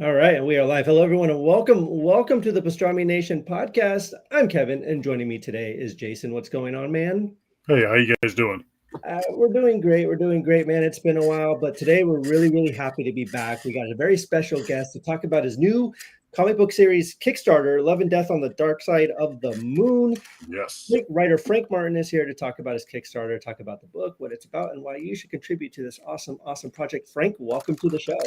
All right, and we are live. Hello, everyone, and welcome to the Pastrami Nation Podcast. I'm Kevin, and joining me today is Jason. What's going on, man? Hey, how you guys doing? We're doing great. We're doing great, man. It's been a while, but today we're really happy to be back. We got a very special guest to talk about his new comic book series, Kickstarter, Love and Death on the Dark Side of the Moon. Yes. Writer Frank Martin is here to talk about his Kickstarter, talk about the book, what it's about, and why you should contribute to this awesome project. Frank, welcome to the show.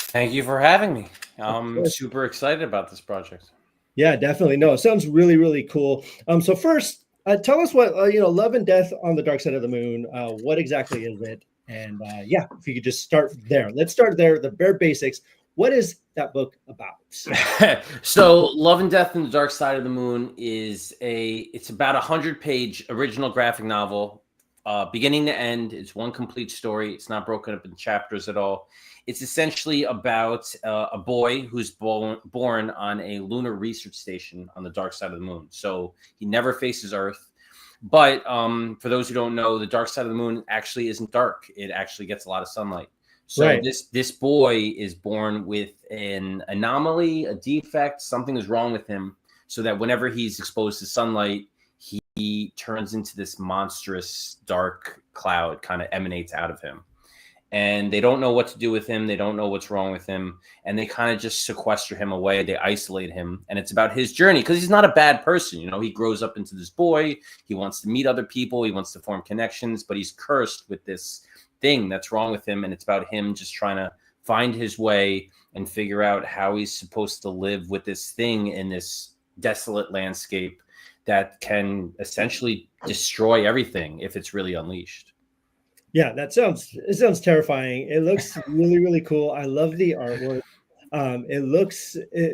Thank you for having me. I'm super excited about this project. Yeah, definitely. No, it sounds really cool. So first, tell us what Love and Death on the Dark Side of the Moon. What exactly is it? And if you could just start there. Let's start there. The bare basics. What is that book about? So, Love and Death on the Dark Side of the Moon it's about 100-page original graphic novel, beginning to end. It's one complete story. It's not broken up in chapters at all. It's essentially about a boy who's born on a lunar research station on the dark side of the moon. So he never faces Earth. But for those who don't know, the dark side of the moon actually isn't dark. It actually gets a lot of sunlight. So Right. this boy is born with an anomaly, a defect, something is wrong with him, so that whenever he's exposed to sunlight, he turns into this monstrous dark cloud, kind of emanates out of him. And they don't know what to do with him. They don't know what's wrong with him. And they kind of just sequester him away. They isolate him. And it's about his journey, because he's not a bad person. You know, he grows up into this boy. He wants to meet other people. He wants to form connections, but he's cursed with this thing that's wrong with him. And it's about him just trying to find his way and figure out how he's supposed to live with this thing in this desolate landscape that can essentially destroy everything if it's really unleashed. Yeah, it sounds terrifying. It looks really cool. I love the artwork. It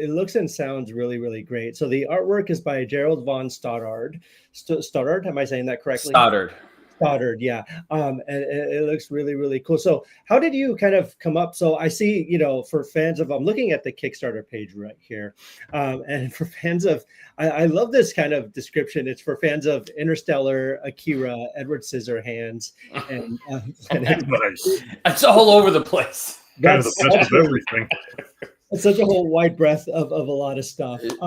looks and sounds really great. So the artwork is by Gerald von Stoddard. Stoddard, am I saying that correctly? Stoddard, yeah. And it looks really cool. So how did you kind of come up? So I see, for fans of, I'm looking at the Kickstarter page right here. And for fans of, I love this kind of description. It's for fans of Interstellar, Akira, Edward Scissorhands, and Nice. It's all over the place. Kind of the best of everything. It's such a whole wide breadth of a lot of stuff. Can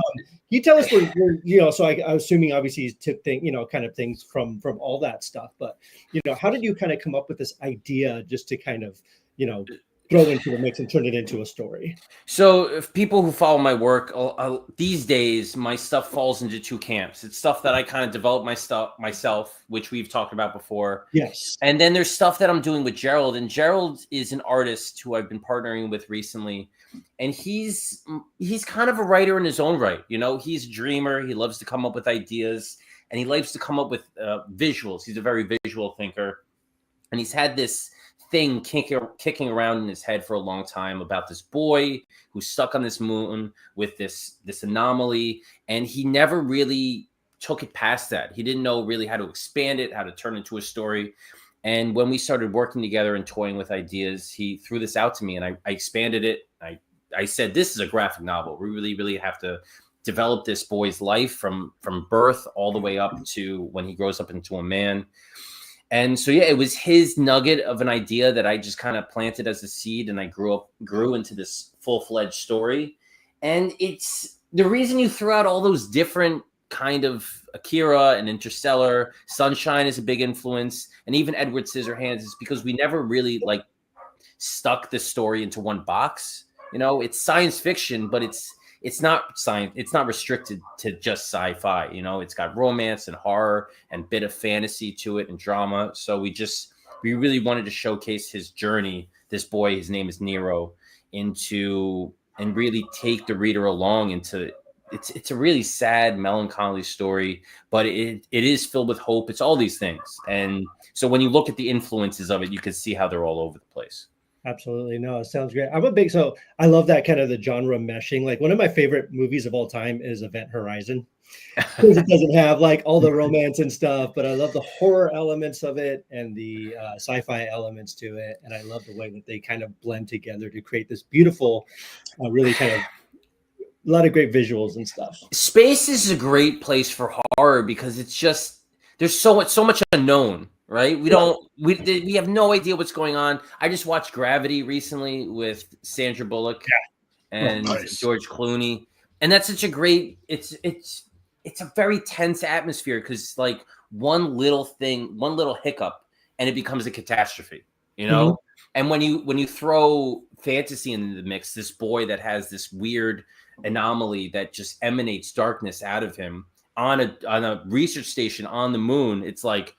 you tell us where so I'm assuming obviously you took kind of things from all that stuff, but how did you kind of come up with this idea just to kind of throw into the mix and turn it into a story? So if people who follow my work, these days, my stuff falls into two camps. It's stuff that I kind of developed myself, which we've talked about before. Yes. And then there's stuff that I'm doing with Gerald. And Gerald is an artist who I've been partnering with recently. And he's kind of a writer in his own right. He's a dreamer. He loves to come up with ideas. And he likes to come up with visuals. He's a very visual thinker. And he's had this thing kicking around in his head for a long time about this boy who's stuck on this moon with this anomaly, and he never really took it past that. He didn't know really how to expand it, how to turn it into a story. And when we started working together and toying with ideas, he threw this out to me, and I expanded it. I said, this is a graphic novel. We really have to develop this boy's life from birth all the way up to when he grows up into a man. And so, it was his nugget of an idea that I just kind of planted as a seed, and I grew into this full-fledged story. And it's the reason you threw out all those different kind of Akira and Interstellar. Sunshine is a big influence, and even Edward Scissorhands is because we never really stuck the story into one box. It's science fiction, but it's not science. It's not restricted to just sci-fi. It's got romance and horror and bit of fantasy to it and drama. So we really wanted to showcase his journey. This boy, his name is Nero, and really take the reader along into. It's a really sad, melancholy story, but it is filled with hope. It's all these things, and so when you look at the influences of it, you can see how they're all over the place. Absolutely. No, it sounds great. So I love that kind of the genre meshing. Like one of my favorite movies of all time is Event Horizon, because it doesn't have all the romance and stuff, but I love the horror elements of it and the sci-fi elements to it. And I love the way that they kind of blend together to create this beautiful, really kind of a lot of great visuals and stuff. Space is a great place for horror because it's just, there's so much unknown. Right? We have no idea what's going on. I just watched Gravity recently with Sandra Bullock. and nice. George Clooney. And that's such a great, it's a very tense atmosphere because like one little thing, one little hiccup, and it becomes a catastrophe, you know? Mhm. And when you throw fantasy into the mix, this boy that has this weird anomaly that just emanates darkness out of him on a research station on the moon, it's like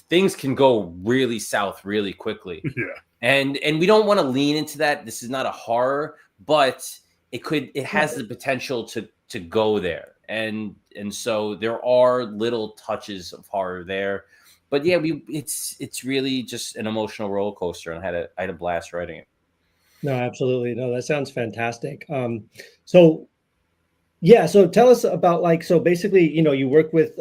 things can go really south really quickly. Yeah. And we don't want to lean into that. This is not a horror, but it has the potential to go there. And so there are little touches of horror there. But yeah, it's really just an emotional roller coaster, and I had a blast writing it. No, absolutely. No, that sounds fantastic. So yeah, so tell us about like, so basically, you work with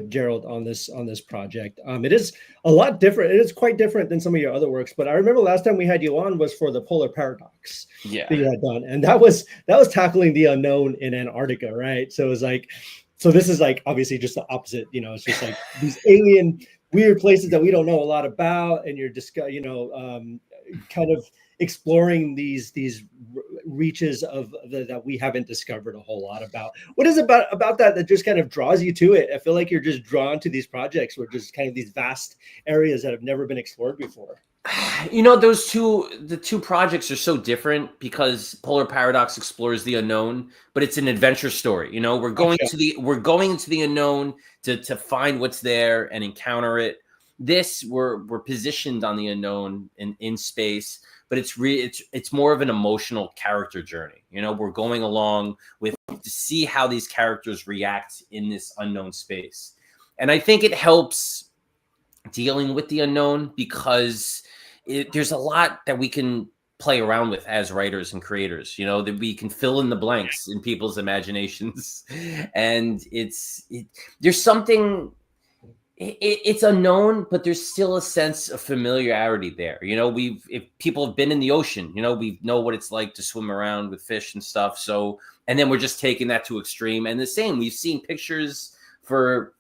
Gerald on this project. It is a lot different. It is quite different than some of your other works, but I remember last time we had you on was for the Polar Paradox that you had done, and that was tackling the unknown in Antarctica, right? So it was like, so this is like obviously just the opposite. It's just like these alien weird places that we don't know a lot about, and you're just kind of exploring these reaches of that we haven't discovered a whole lot about. What is about that just kind of draws you to it? I feel like you're just drawn to these projects where just kind of these vast areas that have never been explored before. The two projects are so different because Polar Paradox explores the unknown, but it's an adventure story. We're going into the unknown to find what's there and encounter it. This we're positioned on the unknown in space, but it's more of an emotional character journey. We're going along to see how these characters react in this unknown space. And I think it helps dealing with the unknown because there's a lot that we can play around with as writers and creators, that we can fill in the blanks in people's imaginations. And there's something, it's unknown, but there's still a sense of familiarity there. If people have been in the ocean, we know what it's like to swim around with fish and stuff. So, and then we're just taking that to extreme. And the same, we've seen pictures for,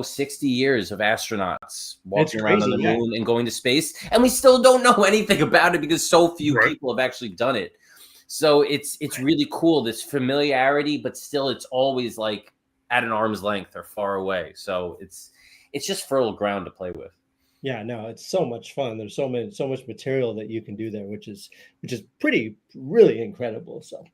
60 years of astronauts walking around on the moon and going to space. And we still don't know anything about it because so few people have actually done it. So it's really cool, this familiarity, but still it's always like at an arm's length or far away. So it's just fertile ground to play with. Yeah, no, it's so much fun. There's so much material that you can do there, which is really incredible. So,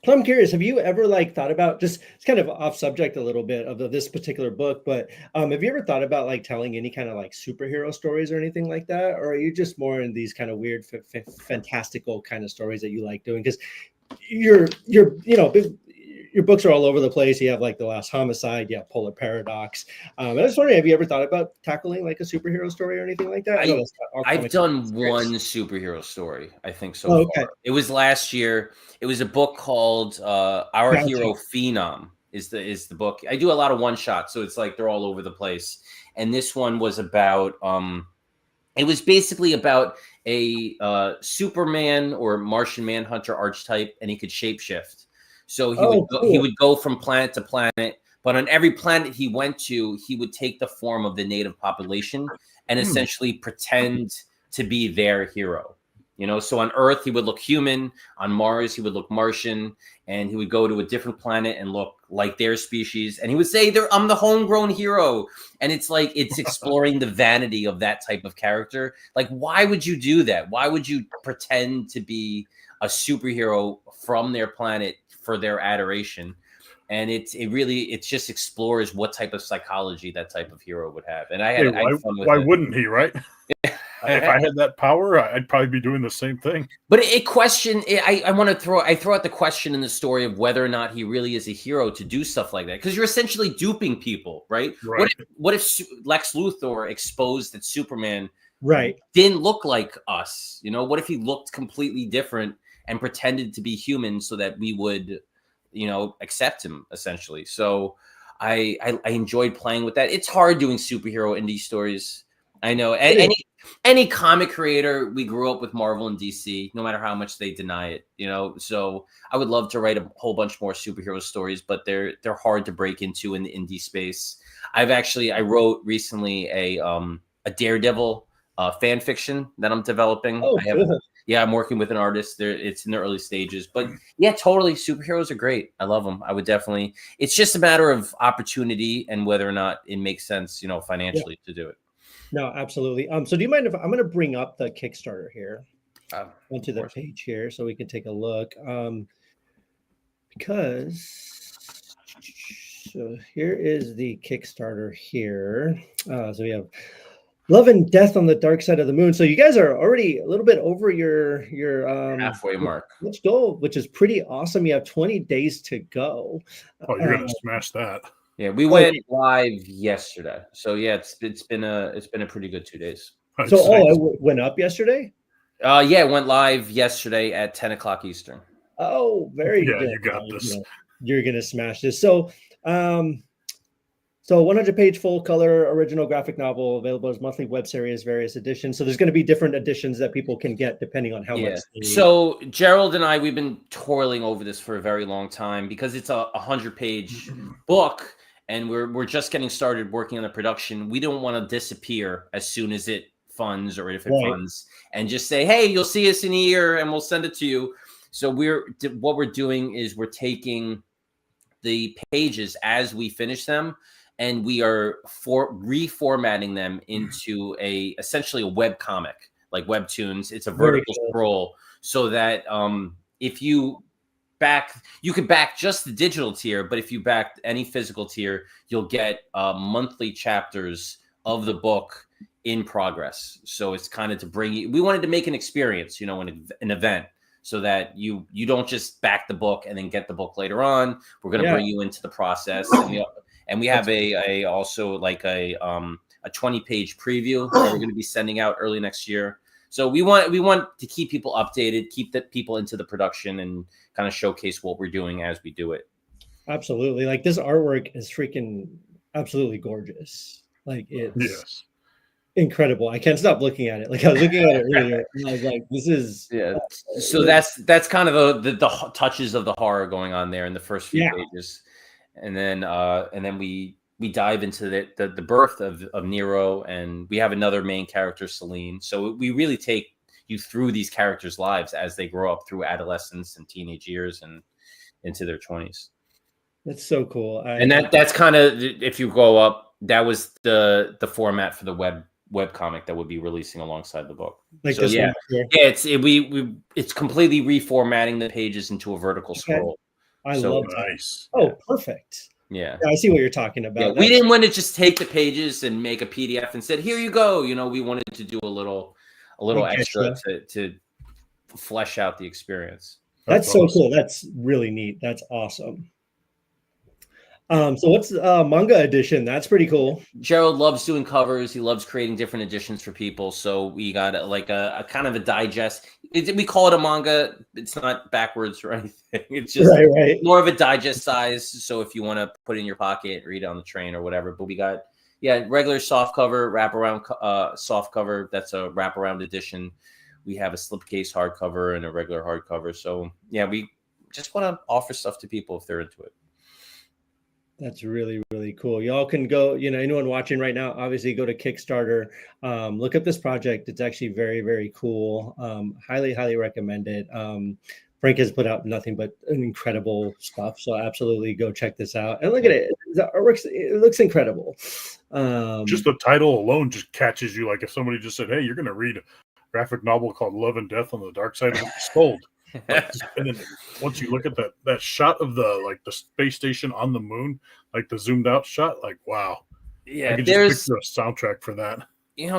I'm curious, have you ever thought about, just it's kind of off subject a little bit of this particular book, but have you ever thought about telling any kind of superhero stories or anything like that? Or are you just more in these kind of weird, fantastical kind of stories that you like doing? Because your books are all over the place. You have The Last Homicide, you have Polar Paradox. I was wondering, have you ever thought about tackling a superhero story or anything like that? I've done one superhero story, I think so far. It was last year. It was a book called Our Hero Phenom is the book. I do a lot of one shots, so it's they're all over the place. And this one was about it was basically about a Superman or Martian Manhunter archetype, and he could shapeshift. So he would go from planet to planet, but on every planet he went to, he would take the form of the native population and essentially pretend to be their hero. So on Earth he would look human, on Mars he would look Martian, and he would go to a different planet and look like their species, and he would say, "I'm the homegrown hero." And it's it's exploring the vanity of that type of character. Why would you do that? Why would you pretend to be a superhero from their planet for their adoration? And it just explores what type of psychology that type of hero would have. And I had fun with it. Why wouldn't he, right? If I had that power, I'd probably be doing the same thing. But I want to throw out the question in the story of whether or not he really is a hero to do stuff like that, because you're essentially duping people, right? What if Lex Luthor exposed that Superman didn't look like us? What if he looked completely different and pretended to be human so that we would, accept him, essentially? So I enjoyed playing with that. It's hard doing superhero indie stories. I know. Any comic creator, we grew up with Marvel and DC, no matter how much they deny it, So I would love to write a whole bunch more superhero stories, but they're hard to break into in the indie space. I wrote recently a Daredevil fan fiction that I'm developing. Yeah, I'm working with an artist. It's in the early stages, but yeah, totally. Superheroes are great. I love them. I would definitely. It's just a matter of opportunity and whether or not it makes sense, financially to do it. No, absolutely. So do you mind if I'm going to bring up the Kickstarter here onto the course. page here so we can take a look? Because so here is the Kickstarter here. So we have Love and Death on the Dark Side of the Moon. So you guys are already a little bit over your Halfway mark. goal, which is pretty awesome. You have 20 days to go. Oh, you're gonna smash that. Yeah, we went live yesterday. So yeah, it's been a pretty good 2 days. So it went up yesterday? Yeah, it went live yesterday at 10 o'clock Eastern. Oh, very good. You got this. You're gonna smash this. So 100-page full color original graphic novel available as monthly web series, various editions. So there's going to be different editions that people can get depending on how much. So Gerald and I, we've been toiling over this for a very long time because it's a 100-page book, and we're just getting started working on the production. We don't want to disappear as soon as it funds or if it funds, and just say, hey, you'll see us in a year and we'll send it to you. So what we're doing is we're taking the pages as we finish them, and we are reformatting them into essentially a web comic, like webtoons. It's a vertical scroll, so that if you could back just the digital tier, but if you back any physical tier, you'll get monthly chapters of the book in progress. So it's kind of to bring you. We wanted to make an experience, an event, so that you don't just back the book and then get the book later on. We're going to bring you into the process. And we have also like a 20-page preview that we're going to be sending out early next year. So we want to keep people updated, keep the people into the production, and kind of showcase what we're doing as we do it. Absolutely. Like, this artwork is freaking absolutely gorgeous. Like, it's incredible. I can't stop looking at it. Like, I was looking at it earlier and I was like, this is So that's kind of the touches of the horror going on there in the first few pages. And then we dive into the birth of Nero, and we have another main character, Celine. So we really take you through these characters' lives as they grow up through adolescence and teenage years and into their 20s. That's so cool. And that's kind of, if you go up, that was the format for the web comic that would be releasing alongside the book. Like, so this yeah, one it's completely reformatting the pages into a vertical scroll. I love that. Nice. Oh, perfect. Yeah, I see what you're talking about. Yeah, we didn't want to just take the pages and make a PDF and said, "Here you go." We wanted to do a little extra to flesh out the experience. That's so cool. That's really neat. That's awesome. So what's manga edition? That's pretty cool. Gerald loves doing covers. He loves creating different editions for people. So we got a kind of a digest. We call it a manga. It's not backwards or anything. It's just more of a digest size. So if you want to put it in your pocket, read it on the train or whatever. But we got regular soft cover, wraparound soft cover. That's a wraparound edition. We have a slipcase hardcover and a regular hardcover. So yeah, we just want to offer stuff to people if they're into it. That's really, really cool. Y'all can go, anyone watching right now, obviously go to Kickstarter, look up this project. It's actually very, very cool. Highly, highly recommend it. Frank has put out nothing but incredible stuff. So absolutely go check this out. And look at it. It looks incredible. Just the title alone just catches you. Like if somebody just said, hey, you're going to read a graphic novel called Love and Death on the Dark Side of the Sold. And then once you look at that shot of the space station on the moon, like the zoomed out shot, like wow, I could just picture a soundtrack for that.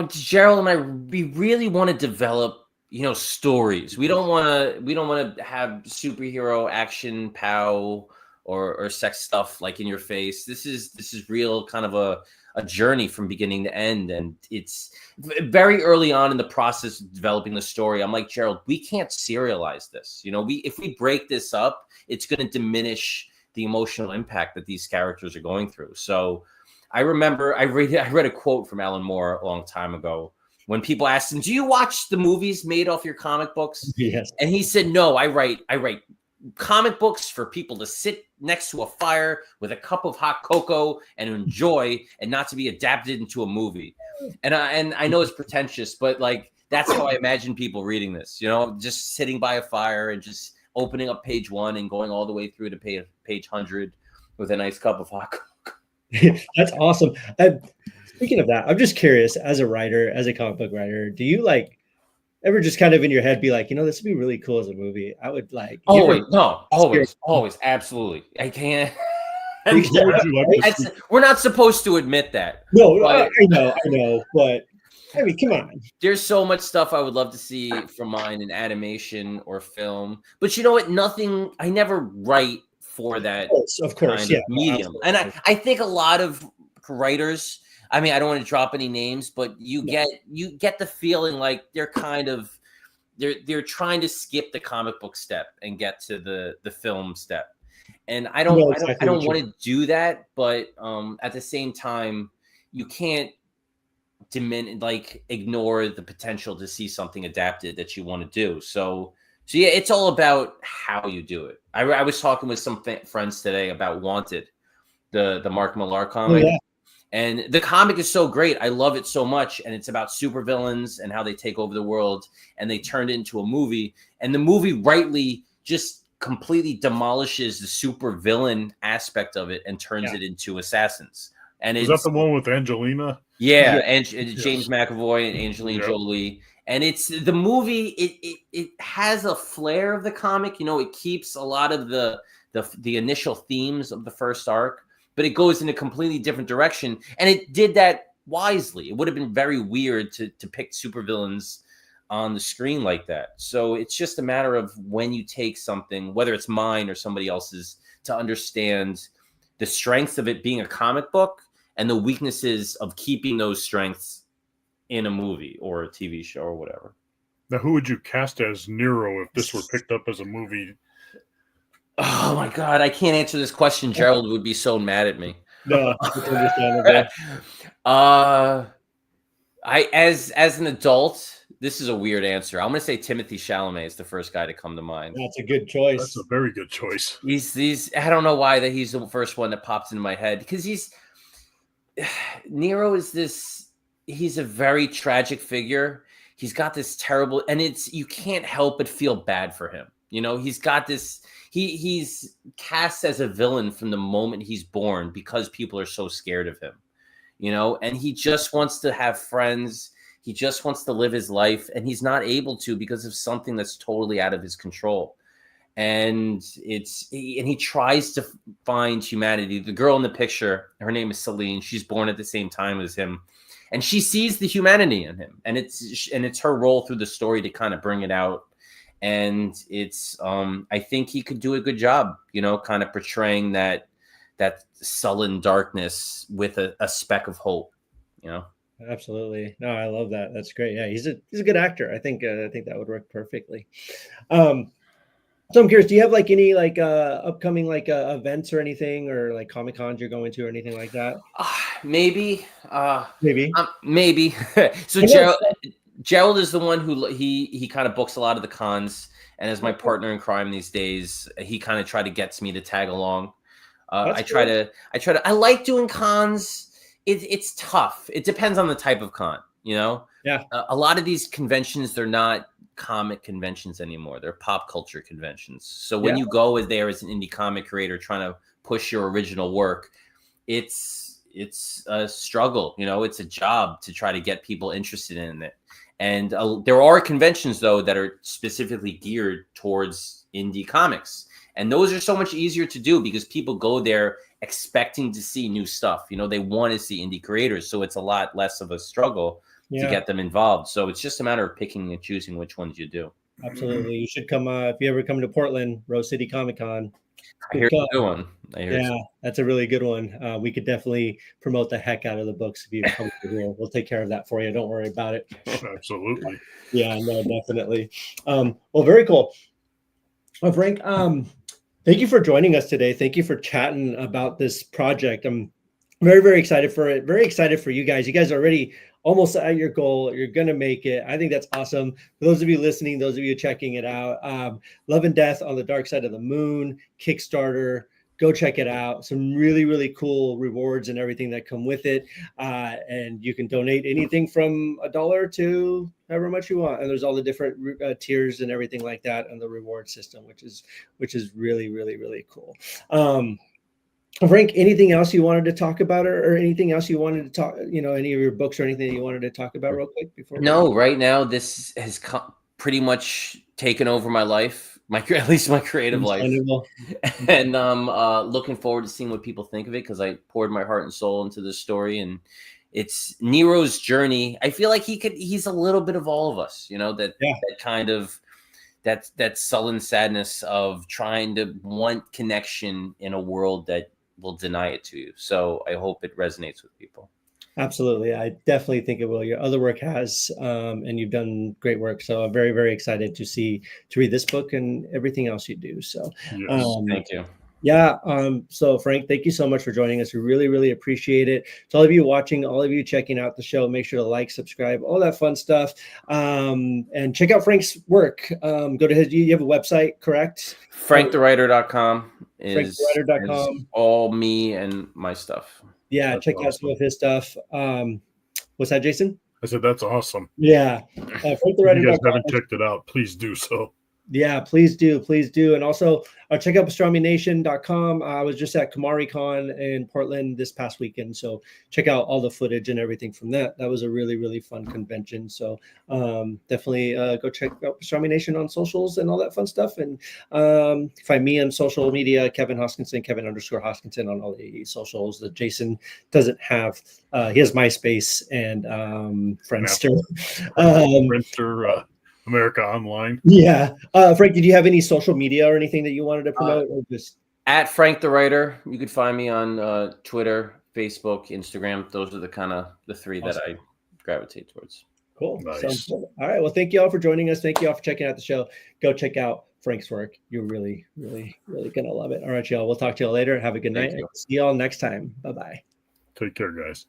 Gerald and I, we really want to develop stories. We don't want to have superhero action pow or sex stuff like in your face. This is real kind of a journey from beginning to end. And it's very early on in the process of developing the story. I'm like, Gerald, we can't serialize this. If we break this up, it's going to diminish the emotional impact that these characters are going through. So I remember I read a quote from Alan Moore a long time ago when people asked him, do you watch the movies made off your comic books? Yes. And he said, no, I write comic books for people to sit next to a fire with a cup of hot cocoa and enjoy, and not to be adapted into a movie. And I know it's pretentious, but like That's how I imagine people reading this, you know, just sitting by a fire and just opening up page 1 and going all the way through to page 100 with a nice cup of hot cocoa. That's awesome. Speaking of that, I'm just curious, as a writer, as a comic book writer, do you like ever just kind of in your head be like, this would be really cool as a movie? I would like. Always, absolutely. I can't. We're not supposed to admit that. No, I know, but I mean, come on. There's so much stuff I would love to see from mine in animation or film, but you know what? I never write for that of course, kind of medium. And I think a lot of writers, I mean, I don't want to drop any names, but you get the feeling like they're kind of they're trying to skip the comic book step and get to the film step. And I don't want to do that, but at the same time, you can't ignore the potential to see something adapted that you want to do. So yeah, it's all about how you do it. I was talking with some friends today about Wanted, the Mark Millar comic. Oh, yeah. And the comic is so great. I love it so much. And it's about supervillains and how they take over the world. And they turned it into a movie. And the movie rightly just completely demolishes the supervillain aspect of it and turns it into assassins. And is that the one with Angelina? Yeah, and James McAvoy and Angelina Jolie. And it's the movie. It has a flair of the comic. You know, it keeps a lot of the initial themes of the first arc, but it goes in a completely different direction. And it did that wisely. It would have been very weird to depict supervillains on the screen like that. So it's just a matter of when you take something, whether it's mine or somebody else's, to understand the strengths of it being a comic book and the weaknesses of keeping those strengths in a movie or a TV show or whatever. Now, who would you cast as Nero if this were picked up as a movie? Oh my God, I can't answer this question. Gerald would be so mad at me. No, it's understandable. As an adult, this is a weird answer. I'm going to say Timothée Chalamet is the first guy to come to mind. That's a good choice. That's a very good choice. He's I don't know why that he's the first one that pops into my head, because Nero is he's a very tragic figure. He's got this terrible, and you can't help but feel bad for him. You know, he's got this, he's cast as a villain from the moment he's born because people are so scared of him, you know, and he just wants to have friends. He just wants to live his life, and he's not able to because of something that's totally out of his control. And he tries to find humanity. The girl in the picture, her name is Celine. She's born at the same time as him, and she sees the humanity in him. And it's her role through the story to kind of bring it out. And I think he could do a good job, you know, kind of portraying that sullen darkness with a speck of hope, you know. Absolutely. No, I love that. That's great. Yeah, he's a good actor. I think that would work perfectly. So I'm curious, do you have like any upcoming events or anything, or like Comic Cons you're going to or anything like that? Maybe. Maybe. So Gerald is the one who he kind of books a lot of the cons, and as my partner in crime these days, he kind of gets me to tag along. I like doing cons. It's tough. It depends on the type of con, you know? Yeah. A lot of these conventions, they're not comic conventions anymore. They're pop culture conventions. So when you go there as an indie comic creator trying to push your original work, it's a struggle, you know, it's a job to try to get people interested in it. And there are conventions, though, that are specifically geared towards indie comics. And those are so much easier to do because people go there expecting to see new stuff. You know, they want to see indie creators. So it's a lot less of a struggle to get them involved. So it's just a matter of picking and choosing which ones you do. Absolutely. You should come if you ever come to Portland, Rose City Comic Con. I hear it's a good one. That's a really good one. We could definitely promote the heck out of the books if you come to here. We'll take care of that for you. Don't worry about it. Absolutely. Yeah, no, definitely. Well, very cool. Well, Frank, thank you for joining us today. Thank you for chatting about this project. I'm very, very excited for it. Very excited for you guys. You guys are already almost at your goal. You're going to make it. I think that's awesome. For those of you listening, those of you checking it out, Love and Death on the Dark Side of the Moon, Kickstarter. Go check it out. Some really, really cool rewards and everything that come with it. And you can donate anything from $1 to however much you want. And there's all the different tiers and everything like that and the reward system, which is really, really, really cool. Frank, anything else you wanted to talk about, or anything else you wanted to talk, any of your books or anything that you wanted to talk about real quick before? No, right now this has pretty much taken over my life, at least my creative life. And looking forward to seeing what people think of it, because I poured my heart and soul into this story, and it's Nero's journey. I feel like he's a little bit of all of us, that kind of that sullen sadness of trying to want connection in a world that will deny it to you. So I hope it resonates with people. Absolutely. I definitely think it will. Your other work has, and you've done great work. So I'm very, very excited to read this book and everything else you do. So yes, thank you. Yeah. So Frank, thank you so much for joining us. We really, really appreciate it. To all of you watching, all of you checking out the show, make sure to like, subscribe, all that fun stuff. And check out Frank's work. Go to you have a website, correct? FrankTheWriter.com is all me and my stuff. Yeah. That's check out some of his stuff. What's that, Jason? I said, that's awesome. Yeah. If you guys haven't checked it out, please do so. Yeah, please do. And also check out PastramiNation.com. I was just at KamariCon in Portland this past weekend. So check out all the footage and everything from that. That was a really, really fun convention. So definitely go check out Pastrami Nation on socials and all that fun stuff. And find me on social media, Kevin Hoskinson, Kevin_Hoskinson on all the socials that Jason doesn't have. He has MySpace and Friendster. Friendster, America Online. Yeah. Frank, did you have any social media or anything that you wanted to promote? Or just at Frank the Writer? You could find me on Twitter, Facebook, Instagram. Those are the three that I gravitate towards. Cool. Nice. Sounds good. All right. Well, thank you all for joining us. Thank you all for checking out the show. Go check out Frank's work. You're really, really, really going to love it. All right, y'all. We'll talk to you all later. Have a good night. See you all next time. Bye-bye. Take care, guys.